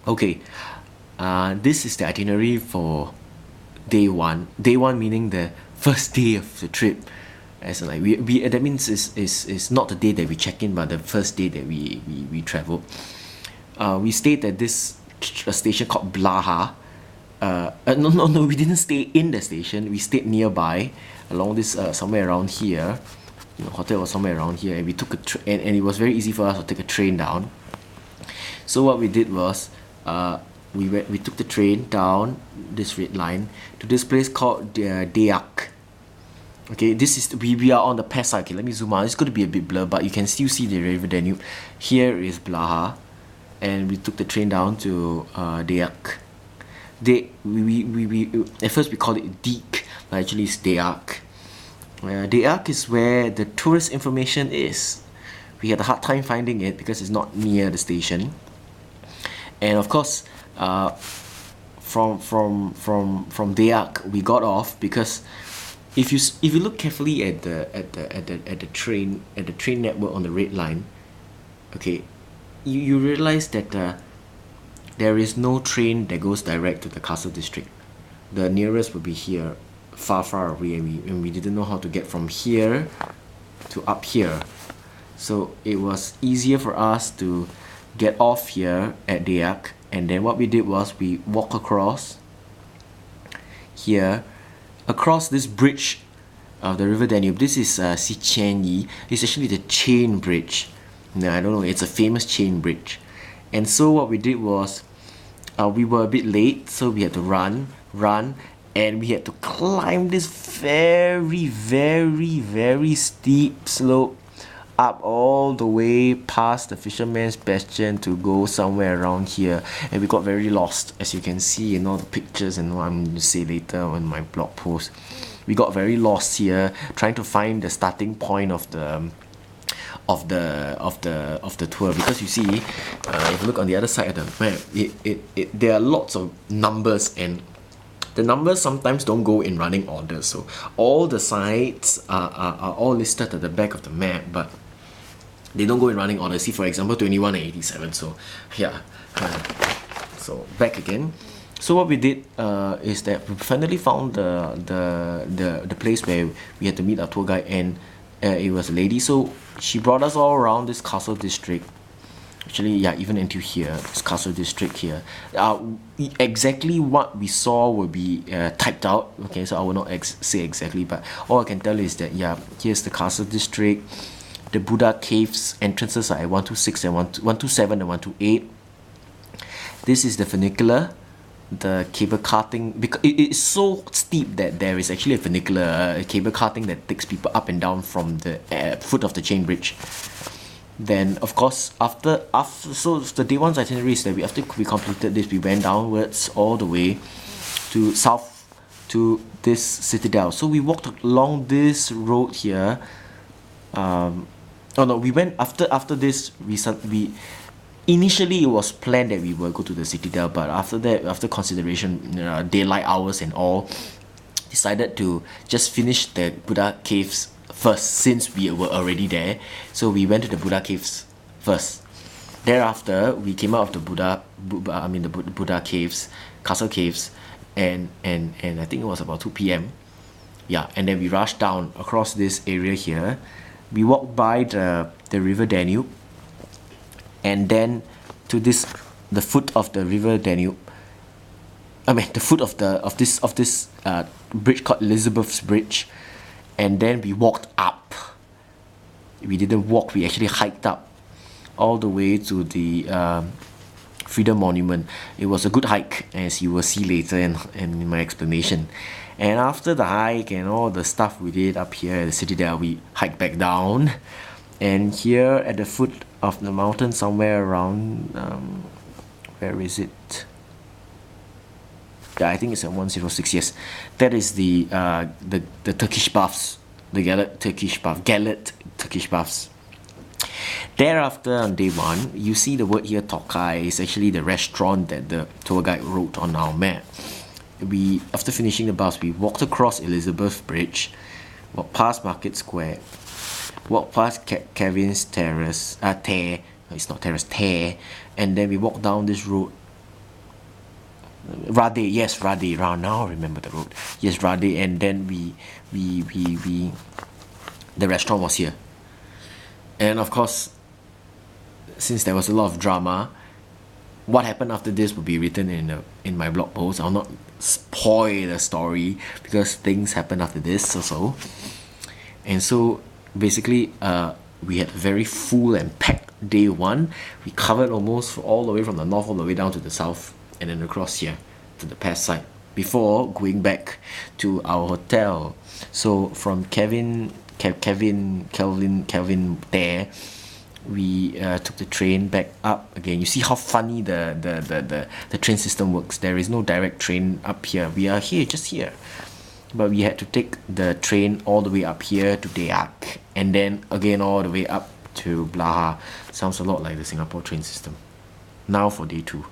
Okay, this is the itinerary for day one. Day one meaning the first day of the trip. As in, like we that means is not the day that we check in, but the first day that we traveled. We stayed at this station called Blaha. No, we didn't stay in the station. We stayed nearby, along this somewhere around here. Hotel was somewhere around here, and we took and it was very easy for us to take a train down. So what we did was, we took the train down this red line to this place called Deak. Okay, this is we are on the past side. Okay, let me zoom out. It's going to be a bit blurred, but you can still see the river Danube. Here is Blaha, and we took the train down to Deak. We at first we called it Deek, but actually it's Deak. Deak is where the tourist information is. We had a hard time finding it because it's not near the station. And of course, from Deak we got off because if you look carefully at the train network on the red line, okay, you realize that there is no train that goes direct to the castle district. The nearest would be here, far away, and we didn't know how to get from here to up here. So it was easier for us to get off here at Deak, and then what we did was we walk across here, across this bridge of the river Danube. This is Sicenyi. It's actually the chain bridge. No, I don't know, it's a famous chain bridge. And so what we did was, we were a bit late, so we had to run, and we had to climb this very steep slope up all the way past the Fisherman's Bastion to go somewhere around here, and we got very lost, as you can see in all the pictures and what I'm going to say later on my blog post. We got very lost here trying to find the starting point of the tour, because you see, if you look on the other side of the map, there are lots of numbers, and the numbers sometimes don't go in running order. So all the sites are all listed at the back of the map, but they don't go in running order. See, for example, 21 and 87. So yeah, so back again. So what we did is that we finally found the place where we had to meet our tour guide, and it was a lady. So she brought us all around this castle district. Actually, yeah, even until here, this castle district here. Exactly what we saw will be typed out. Okay, so I will not say exactly, but all I can tell is that, yeah, here's the castle district. The Buddha caves entrances are at 126 and 127 and 128. This is the funicular, the cable carting, because it is so steep that there is actually a funicular, cable carting that takes people up and down from the foot of the chain bridge. Then of course after so the day one's itinerary is that after we completed this, we went downwards all the way to south to this citadel. So we walked along this road here. We went after this. We initially it was planned that we will go to the citadel, but after that, after consideration, daylight hours and all, decided to just finish the Buddha caves first, since we were already there. So we went to the Buddha caves first. Thereafter, we came out of the Buddha caves, castle caves, and I think it was about 2 p.m. Yeah, and then we rushed down across this area here. We walked by the river Danube, and then to the foot of the river Danube. The foot of this bridge called Elizabeth's Bridge, and then we walked up. We didn't walk; we actually hiked up all the way to the Freedom Monument. It was a good hike, as you will see later in my explanation. And after the hike and all the stuff we did up here at the citadel, we hiked back down. And here at the foot of the mountain, somewhere around, where is it? Yeah, I think it's at 106. Yes, that is the Turkish baths, the Galet Turkish baths. Thereafter, on day one, you see the word here, Tokai, is actually the restaurant that the tour guide wrote on our map. After finishing the bus, we walked across Elizabeth Bridge, walked past Market Square, walked past Kevin's Terrace, Tear, it's not Terrace, Tear, and then we walked down this road Rade, yes, Rade. Now I remember the road. Yes, Rade, and then we the restaurant was here, and of course, since there was a lot of drama, what happened after this will be written in my blog post. I'll not spoil the story because things happen after this also. And so basically, we had a very full and packed day one. We covered almost all the way from the north all the way down to the south, and then across here to the past side before going back to our hotel. So from Kelvin there, we took the train back up again. You see how funny the train system works. There is no direct train up here. We are here, just here. But we had to take the train all the way up here to Deak, and then again all the way up to Blaha. Sounds a lot like the Singapore train system. Now for day two.